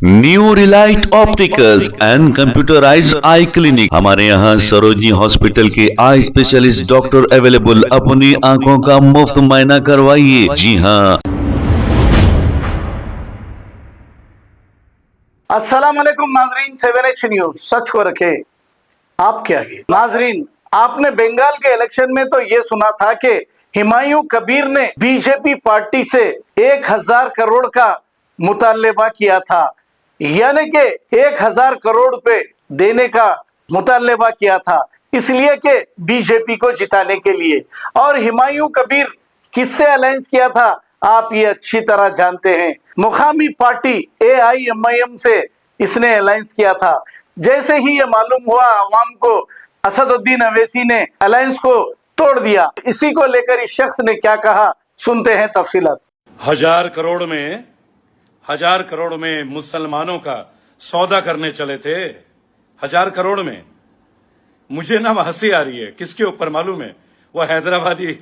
New Relite opticals and computerised eye clinic. हमारे यहाँ Sarojini hospital के आई स्पेशलिस्ट डॉक्टर अवेलेबल। अपनी आंखों का मुफ्त मुआयना करवाइए। जी हाँ। अस्सलाम वालेकुम नाजरीन, 7H न्यूज सच को रखे आपके आगे। नाजरीन, आपने बंगाल के इलेक्शन में तो ये सुना था कि हुमायूं कबीर ने बीजेपी पार्टी से 1000 करोड़ का मुतालबा किया था, यानी कि 1000 करोड़ रुपए देने का मुतालबा किया था, इसलिए कि बीजेपी को जिताने के लिए। और हुमायूं कबीर किससे अलायंस किया था आप ये अच्छी तरह जानते हैं। मुकामी पार्टी AIMIM से इसने अलायंस किया था। जैसे ही ये मालूम हुआ अवाम को, असदुद्दीन अवैसी ने अलायंस को तोड़ दिया। इसी को लेकर इस शख्स ने क्या कहा, सुनते हैं तफसीलात। 1000 करोड़ में मुसलमानों का सौदा करने चले थे। 1000 करोड़ में। मुझे ना हंसी आ रही है, किसके ऊपर मालूम है? वो हैदराबादी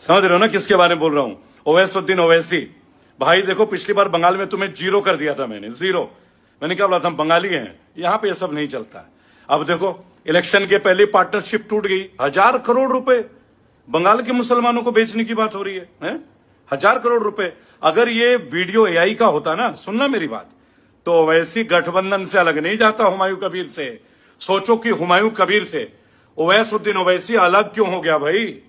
समझ रहे हो ना किसके बारे में बोल रहा हूं? ओवैसुद्दीन ओवैसी। भाई देखो, पिछली बार बंगाल में तुम्हें 0 कर दिया था मैंने, 0। मैंने क्या बोला था, हम बंगाली हैं, यहां पे ये सब नहीं चलता। अब देखो, इलेक्शन के पहले पार्टनरशिप टूट गई। 1000 करोड़ रुपए बंगाल के मुसलमानों को बेचने की बात हो रही है? 1000 करोड़ रुपए। अगर ये वीडियो AI का होता ना, सुनना मेरी बात, तो वैसी गठबंधन से अलग नहीं जाता हुमायूं कबीर से। सोचो कि हुमायूं कबीर से ओवैसुद्दीन ओवैसी अलग क्यों हो गया भाई?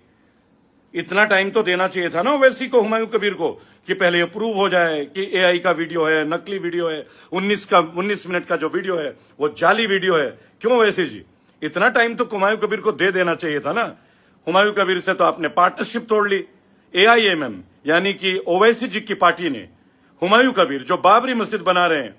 इतना टाइम तो देना चाहिए था ना ओवैसी को, हुमायूं कबीर को, कि पहले प्रूव हो जाए कि AI का वीडियो है, नकली वीडियो है, 19 मिनट का जो वीडियो है वो जाली वीडियो है। क्यों ओवैसी जी? इतना टाइम तो हुमायूं कबीर को दे देना चाहिए था ना। हुमायूं कबीर से तो आपने पार्टनरशिप तोड़ ली। AIMM यानी कि ओवैसी जी की पार्टी ने हुमायूं कबीर, जो बाबरी मस्जिद बना रहे हैं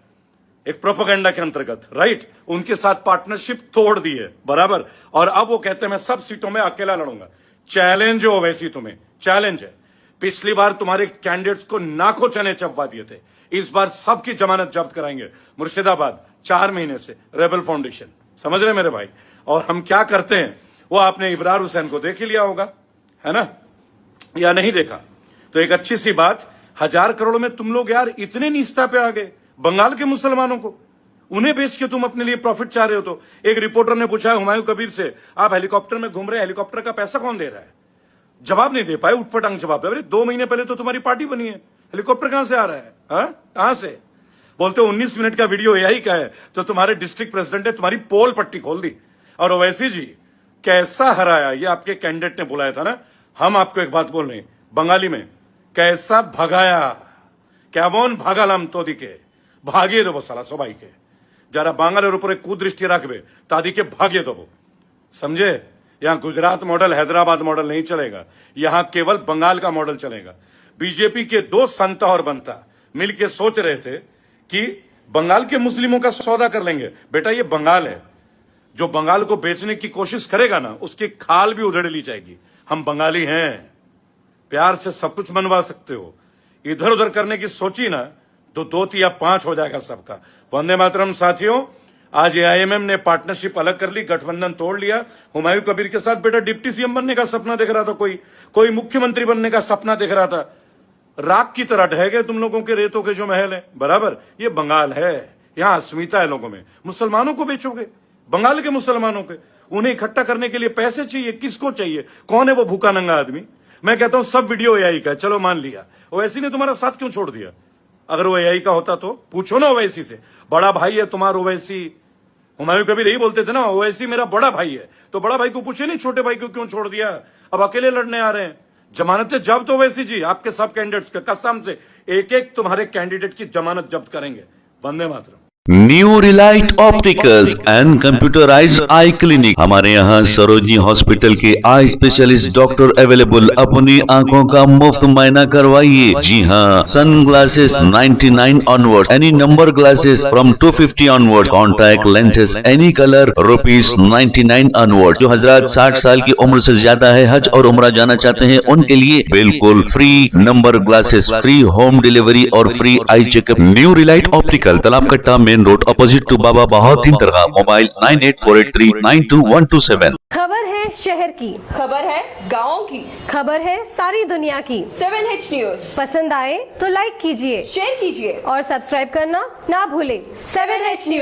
एक प्रोपेगेंडा के अंतर्गत, राइट, उनके साथ पार्टनरशिप तोड़ दी है, बराबर। और अब वो कहते हैं मैं सब सीटों में अकेला लड़ूंगा। चैलेंज है ओवैसी, तुम्हें चैलेंज है। पिछली बार तुम्हारे कैंडिडेट्स को नाकों चने चबवा दिए थे, इस बार सबकी जमानत जब्त कराएंगे। मुर्शिदाबाद 4 महीने से रेबल फाउंडेशन, समझ रहे मेरे भाई। और हम क्या करते हैं वो आपने इब्रार हुसैन को देख ही लिया होगा, है ना, या नहीं देखा? तो एक अच्छी सी बात, 1000 करोड़ में तुम लोग यार इतने नीचता पे आ गए बंगाल के मुसलमानों को, उन्हें बेच के तुम अपने लिए प्रॉफिट चाह रहे हो। तो एक रिपोर्टर ने पूछा है हुमायूं कबीर से, आप हेलीकॉप्टर में घूम रहे हैं, हेलीकॉप्टर का पैसा कौन दे रहा है? जवाब नहीं दे पाए, उठपटांग जवाब। अरे 2 महीने पहले तो तुम्हारी पार्टी बनी है, हेलीकॉप्टर कहां से आ रहा है? कहां से? बोलते 19 मिनट का वीडियो AI का है, तो तुम्हारे डिस्ट्रिक्ट प्रेसिडेंट ने तुम्हारी पोल पट्टी खोल दी। और ओवैसी जी कैसा हराया, ये आपके कैंडिडेट ने बुलाया था ना। हम आपको एक बात बोल रहे हैं बंगाली में, कैसा भगाया, কেমন ভাগালাম তোদিকে, ভাগিয়ে দেবো সালা সবাইকে। যারা বাঙালের উপরে কুদৃষ্টি রাখবে তাদেরকে ভাগিয়ে দেবো, समझे? यहाँ गुजरात मॉडल, हैदराबाद मॉडल नहीं चलेगा, यहाँ केवल बंगाल का मॉडल चलेगा। बीजेपी के 2 संता और बनता मिलके सोच रहे थे कि बंगाल के मुस्लिमों का सौदा कर लेंगे। बेटा ये बंगाल है, जो बंगाल को बेचने की कोशिश करेगा ना, उसकी खाल भी उधेड़ ली जाएगी। हम बंगाली हैं, प्यार से सब कुछ मनवा सकते हो। इधर उधर करने की सोची ना तो 2 या 5 हो जाएगा सबका। वंदे मातरम साथियों, आज AIMM ने पार्टनरशिप अलग कर ली, गठबंधन तोड़ लिया हुमायूं कबीर के साथ। बेटा डिप्टी CM बनने का सपना देख रहा था, कोई मुख्यमंत्री बनने का सपना देख रहा था, राख की तरह ढह गए तुम लोगों के रेतों के जो महल है, बराबर। ये बंगाल है, यहाँ अस्मिता है लोगों में। मुसलमानों को बेचोगे, बंगाल के मुसलमानों के, उन्हें इकट्ठा करने के लिए पैसे चाहिए। किसको चाहिए? कौन है वो भूखा नंगा आदमी? मैं कहता हूं सब वीडियो AI का है, चलो मान लिया। ओवैसी ने तुम्हारा साथ क्यों छोड़ दिया? अगर वो AI का होता तो पूछो ना ओवैसी से, बड़ा भाई है तुम्हारा ओवैसी। हुमायूं कबीर यही बोलते थे ना, ओवैसी मेरा बड़ा भाई है। तो बड़ा भाई को पूछे नहीं छोटे भाई को क्यों छोड़ दिया? अब अकेले लड़ने आ रहे हैं। जमानतें जब्त ओवैसी जी, आपके सब कैंडिडेट्स के कसम से एक तुम्हारे कैंडिडेट की जमानत जब्त करेंगे। Vande Mataram. New Relite opticals and computerised eye clinic. हमारे यहाँ सरोजनी हॉस्पिटल के आई स्पेशलिस्ट डॉक्टर अवेलेबल। अपनी आंखों का मुफ्त मुआयना करवाइए। जी हाँ। Sun glasses 99 onward, any number glasses from 250 onward, contact lenses any colour ₹99 onward. जो हजरात 60 साल की उम्र से ज्यादा है, हज और उम्रा जाना चाहते हैं, उनके लिए बिल्कुल free number glasses, free home delivery और free eye checkup. New Relite optical, Talab Katta main road, opposite to Baba Bahauddin दरगाह। मोबाइल 9848392127। खबर है है शहर की, खबर है गाँव की, खबर है सारी दुनिया की। 7H न्यूज पसंद आए तो लाइक कीजिए, शेयर कीजिए और सब्सक्राइब करना ना भूलें। 7H news.